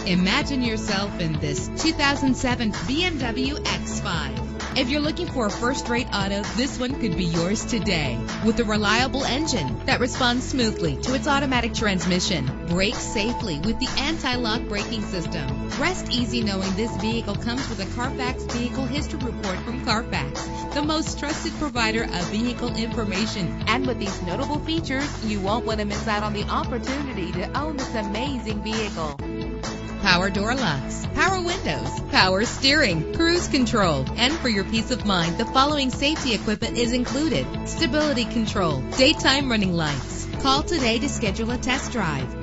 Imagine yourself in this 2007 BMW X5. If you're looking for a first-rate auto, this one could be yours today. With a reliable engine that responds smoothly to its automatic transmission, brakes safely with the anti-lock braking system. Rest easy knowing this vehicle comes with a Carfax Vehicle History Report from Carfax, the most trusted provider of vehicle information. And with these notable features, you won't want to miss out on the opportunity to own this amazing vehicle. Power door locks, power windows, power steering, cruise control. And for your peace of mind, the following safety equipment is included: stability control, daytime running lights. Call today to schedule a test drive.